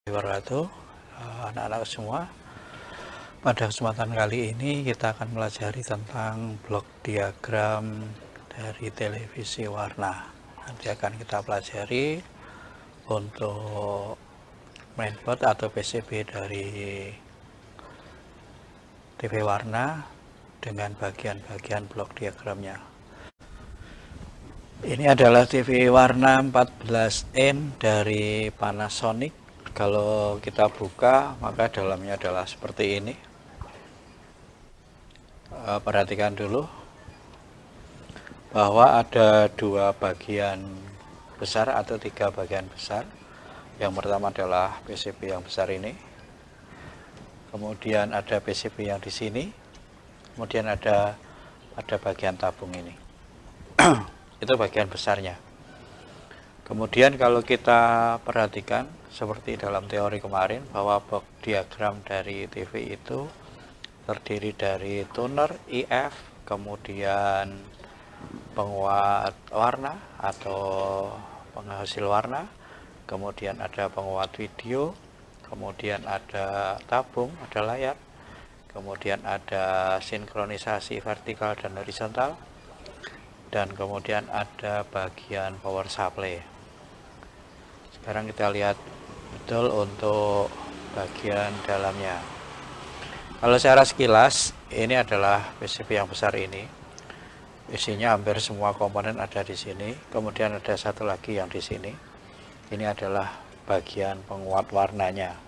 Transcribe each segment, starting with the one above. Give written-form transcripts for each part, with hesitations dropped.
wabarakatuh, anak-anak semua. Pada kesempatan kali ini kita akan mempelajari tentang blok diagram dari televisi warna. Nanti akan kita pelajari untuk mainboard atau PCB dari TV warna dengan bagian-bagian blok diagramnya. Ini adalah TV warna 14 in dari Panasonic. Kalau kita buka, maka dalamnya adalah seperti ini. Perhatikan dulu bahwa ada dua bagian besar atau tiga bagian besar. Yang pertama adalah PCB yang besar ini. Kemudian ada PCB yang di sini. Kemudian ada bagian tabung ini. Itu bagian besarnya. Kemudian kalau kita perhatikan seperti dalam teori kemarin bahwa blok diagram dari TV itu terdiri dari tuner, IF, kemudian penguat warna atau penghasil warna, kemudian ada penguat video, kemudian ada tabung, ada layar, kemudian ada sinkronisasi vertikal dan horizontal, dan kemudian ada bagian power supply. Sekarang kita lihat betul untuk bagian dalamnya. Kalau secara sekilas, ini adalah PCB yang besar ini. Isinya hampir semua komponen ada di sini. Kemudian ada satu lagi yang di sini. Ini adalah bagian penguat warnanya.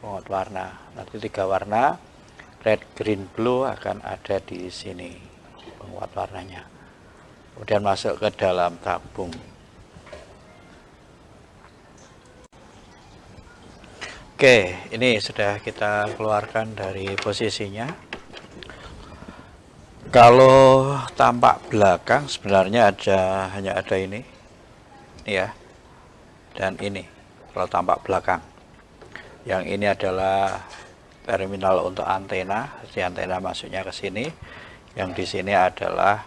Penguat warna. Nanti tiga warna, red, green, blue akan ada di sini. Penguat warnanya. Kemudian masuk ke dalam tabung. Oke, ini sudah kita keluarkan dari posisinya. Kalau tampak belakang sebenarnya hanya ada ini ya, dan ini. Kalau tampak belakang, yang ini adalah terminal untuk antena. Si antena masuknya ke sini. Yang di sini adalah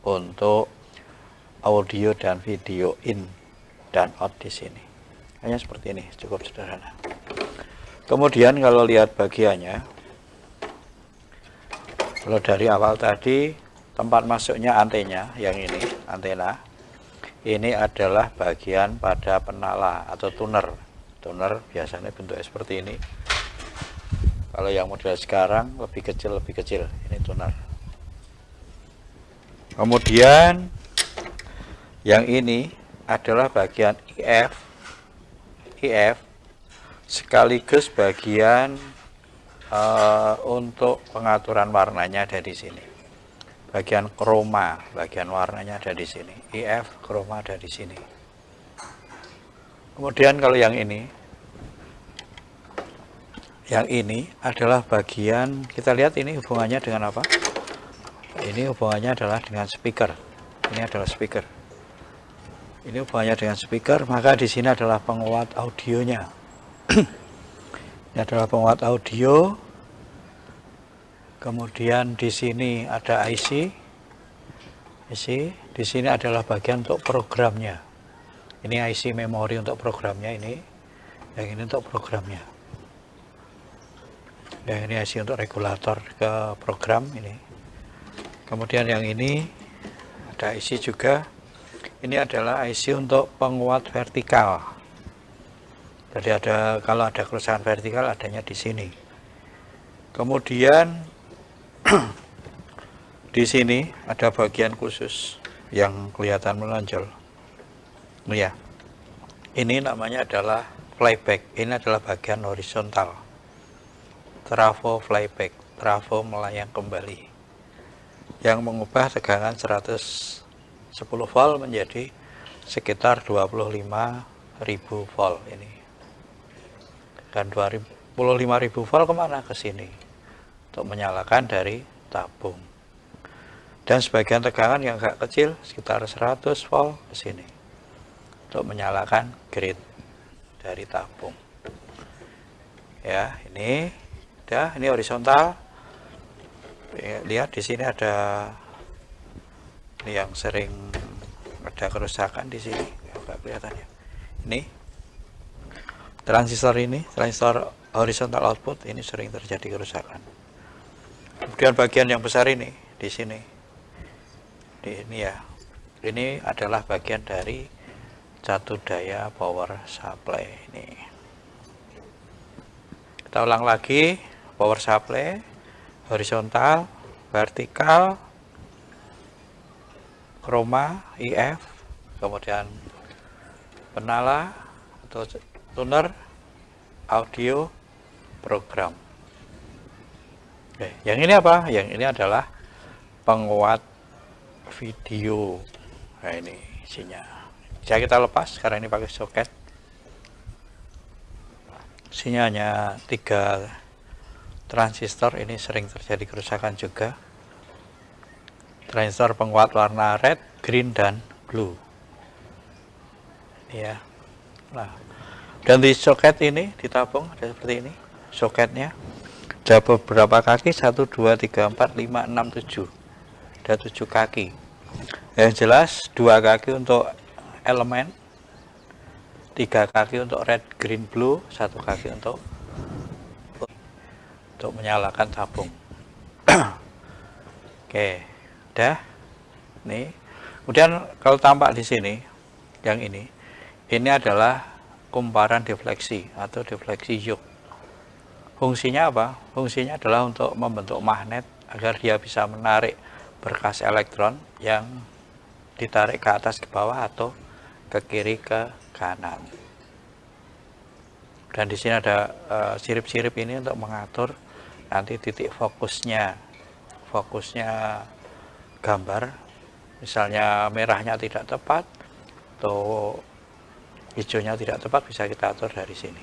untuk audio dan video in dan out di sini. Hanya seperti ini, cukup sederhana. Kemudian kalau lihat bagiannya, kalau dari awal tadi tempat masuknya antena, yang ini antena, ini adalah bagian pada penala atau tuner. Tuner biasanya bentuknya seperti ini. Kalau yang model sekarang lebih kecil, ini tuner. Kemudian yang ini adalah bagian IF sekaligus bagian untuk pengaturan warnanya ada di sini. Bagian kroma, bagian warnanya ada di sini. IF, kroma ada di sini. Kemudian kalau yang ini adalah bagian, kita lihat ini hubungannya dengan apa? Ini hubungannya adalah dengan speaker. Ini adalah speaker. Ini hubungannya dengan speaker, maka di sini adalah penguat audionya. Ini adalah penguat audio. Kemudian di sini ada IC. Di sini adalah bagian untuk programnya. Ini IC memori untuk programnya ini. Yang ini untuk programnya. Yang ini IC untuk regulator ke program ini. Kemudian yang ini ada IC juga. Ini adalah IC untuk penguat vertikal. Jadi kalau ada kerusakan vertikal adanya di sini. Kemudian di sini ada bagian khusus yang kelihatan menonjol. Ya. Ini namanya adalah flyback. Ini adalah bagian horizontal. Trafo flyback, trafo melayang kembali. Yang mengubah tegangan 110 volt menjadi sekitar 25.000 volt ini. Dan 25.000 volt kemana? Ke sini untuk menyalakan dari tabung. Dan sebagian tegangan yang agak kecil sekitar 100 volt ke sini untuk menyalakan grid dari tabung. Ya, ini horizontal. Lihat di sini ada ini yang sering ada kerusakan di sini, enggak kelihatan ya. Ini transistor ini, transistor horizontal output ini sering terjadi kerusakan. Kemudian bagian yang besar ini di sini, ini ya, ini adalah bagian dari satu daya power supply ini. Kita ulang lagi, power supply horizontal, vertikal, chroma, IF, kemudian penala atau tuner, audio, program. Oke, yang ini apa? Yang ini adalah penguat video. Nah, ini isinya. Bisa kita lepas, sekarang ini pakai soket. Isinya hanya 3 transistor, ini sering terjadi kerusakan juga. Transistor penguat warna red, green, dan blue. Ya. Nah, dan di soket ini ditabung ada seperti ini. Soketnya ada beberapa kaki, 1, 2, 3, 4, 5, 6, 7. Ada 7 kaki. Yang jelas 2 kaki untuk elemen, 3 kaki untuk red, green, blue, 1 kaki untuk menyalakan tabung. Oke, udah. Nih. Kemudian kalau tampak di sini, yang ini adalah kumparan defleksi atau defleksi yoke. Fungsinya apa? Fungsinya adalah untuk membentuk magnet agar dia bisa menarik berkas elektron yang ditarik ke atas ke bawah atau ke kiri ke kanan. Dan di sini ada sirip-sirip ini untuk mengatur nanti titik fokusnya gambar. Misalnya merahnya tidak tepat atau hijaunya tidak tepat, bisa kita atur dari sini.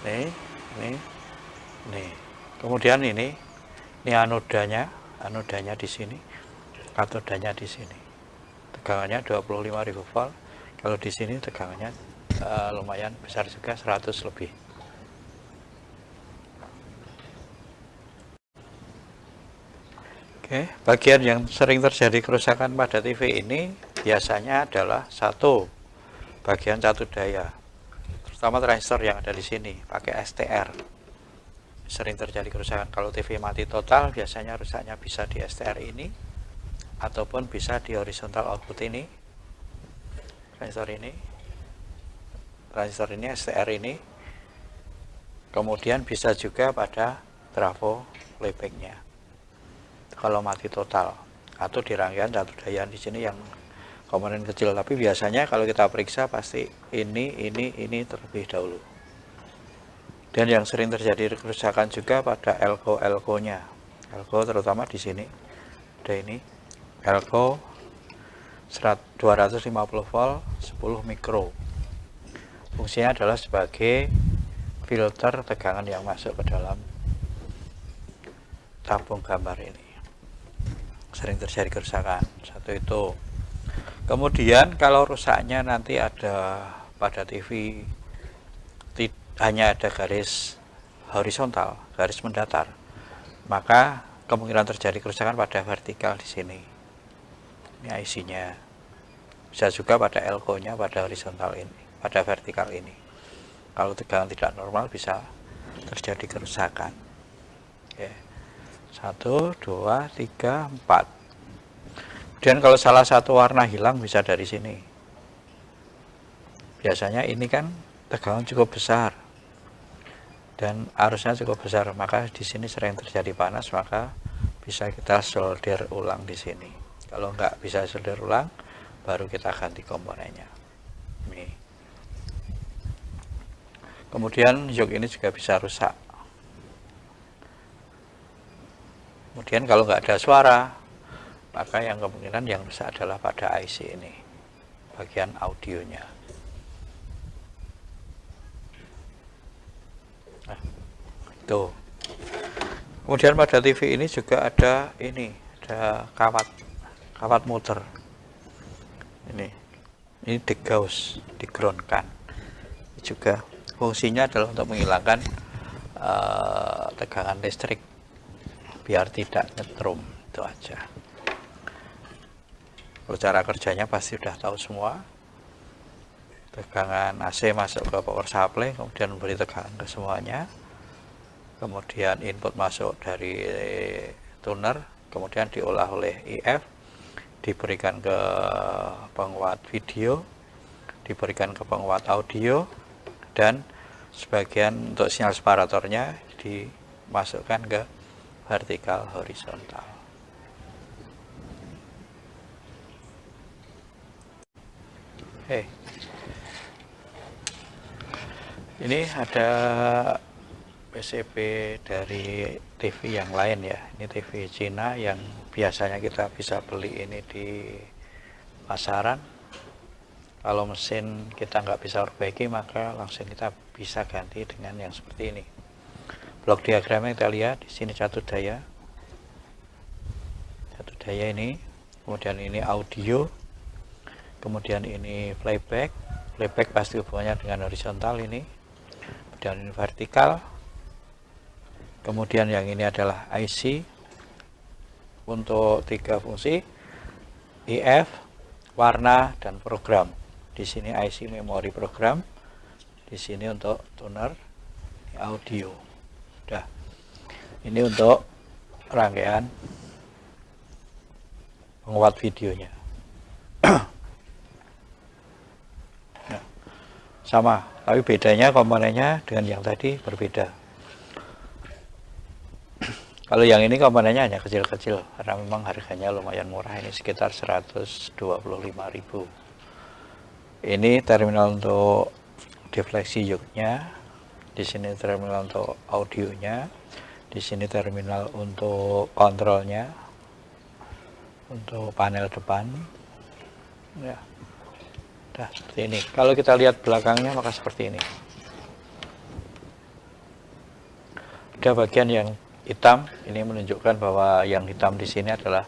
Nih. Kemudian ini anodanya di sini, katodanya di sini. Tegangannya 25.000 volt. Kalau di sini tegangannya lumayan besar juga, 100 lebih. Oke, bagian yang sering terjadi kerusakan pada TV ini biasanya adalah bagian satu daya. Terutama transistor yang ada di sini pakai STR, sering terjadi kerusakan. Kalau TV mati total, biasanya rusaknya bisa di STR ini ataupun bisa di horizontal output ini, transistor ini STR ini. Kemudian bisa juga pada trafo playbacknya kalau mati total, atau di rangkaian satu daya di sini yang komponen kecil. Tapi biasanya kalau kita periksa pasti ini terlebih dahulu. Dan yang sering terjadi kerusakan juga pada elko-nya. Elko terutama di sini ada ini elko 250 volt 10 mikro. Fungsinya adalah sebagai filter tegangan yang masuk ke dalam tabung gambar ini. Sering terjadi kerusakan. Satu itu. Kemudian kalau rusaknya nanti ada pada TV hanya ada garis horizontal, garis mendatar, maka kemungkinan terjadi kerusakan pada vertikal di sini. Ini IC-nya. Bisa juga pada elko-nya pada horizontal ini, pada vertikal ini. Kalau tegangan tidak normal bisa terjadi kerusakan. Oke. 1, 2, 3, 4. Dan kalau salah satu warna hilang bisa dari sini. Biasanya ini kan tegangan cukup besar dan arusnya cukup besar, maka di sini sering terjadi panas, maka bisa kita solder ulang di sini. Kalau nggak bisa solder ulang, baru kita ganti komponennya. Ini. Kemudian yoke ini juga bisa rusak. Kemudian kalau nggak ada suara, maka yang kemungkinan yang rusak adalah pada IC ini, bagian audionya. Nah, itu. Kemudian pada TV ini juga ada kawat muter. Ini degauss, digroundkan. Juga fungsinya adalah untuk menghilangkan tegangan listrik biar tidak nyetrum, itu aja. Cara kerjanya pasti sudah tahu semua. tegangan AC masuk ke power supply, kemudian memberi tegangan ke semuanya, kemudian input masuk dari tuner, kemudian diolah oleh IF, diberikan ke penguat video, diberikan ke penguat audio, dan sebagian untuk sinyal separatornya dimasukkan ke vertikal horizontal. Ini ada PCB dari TV yang lain ya. Ini TV Cina yang biasanya kita bisa beli ini di pasaran. Kalau mesin kita nggak bisa perbaiki, maka langsung kita bisa ganti dengan yang seperti ini. Blok diagramnya kita lihat di sini satu daya ini, kemudian ini audio, kemudian ini playback pasti hubungannya dengan horizontal ini, kemudian ini vertikal, kemudian yang ini adalah IC untuk 3 fungsi, IF, warna, dan program. Di sini IC memori program, di sini untuk tuner, ini audio. Udah. Ini untuk rangkaian penguat videonya. Nah, sama, tapi bedanya komponennya dengan yang tadi berbeda. Kalau yang ini komponennya hanya kecil-kecil karena memang harganya lumayan murah, ini sekitar 125.000. Ini terminal untuk defleksi yoke-nya, di sini terminal untuk audionya, di sini terminal untuk kontrolnya, untuk panel depan. Ya. Nah, seperti ini. Kalau kita lihat belakangnya maka seperti ini. Ada bagian yang hitam, ini menunjukkan bahwa yang hitam di sini adalah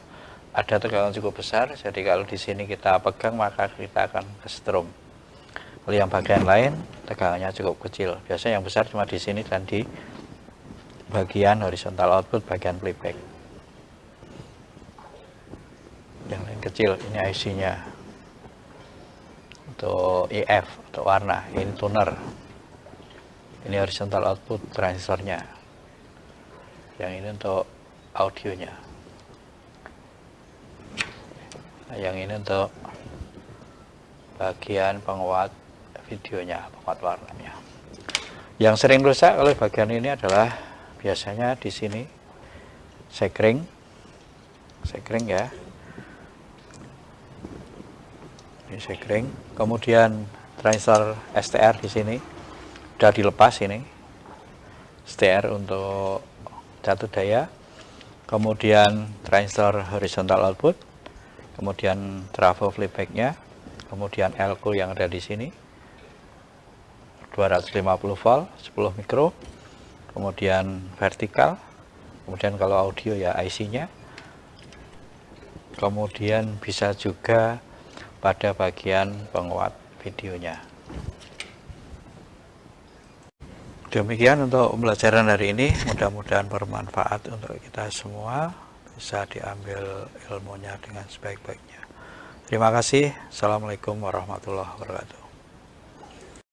ada tegangan cukup besar. Jadi kalau di sini kita pegang maka kita akan kesetrum. Kalau yang bagian lain tegangannya cukup kecil. Biasanya yang besar cuma di sini dan di bagian horizontal output, bagian playback. Yang lain kecil, ini IC-nya. Untuk IF, untuk warna, ini tuner. Ini horizontal output transistornya. Yang ini untuk audionya. Nah, yang ini untuk bagian penguat videonya, penguat warnanya. Yang sering rusak oleh bagian ini adalah biasanya di sini sekring ya. Ini sekring. Kemudian transistor STR di sini sudah dilepas ini. STR untuk satu daya, kemudian transistor horizontal output, kemudian trafo playbacknya, kemudian L-cool yang ada di sini 250 volt 10 mikro, kemudian vertikal, kemudian kalau audio ya IC-nya, kemudian bisa juga pada bagian penguat videonya. Demikian untuk pembelajaran hari ini, mudah-mudahan bermanfaat untuk kita semua, bisa diambil ilmunya dengan sebaik-baiknya. Terima kasih. Assalamualaikum warahmatullahi wabarakatuh.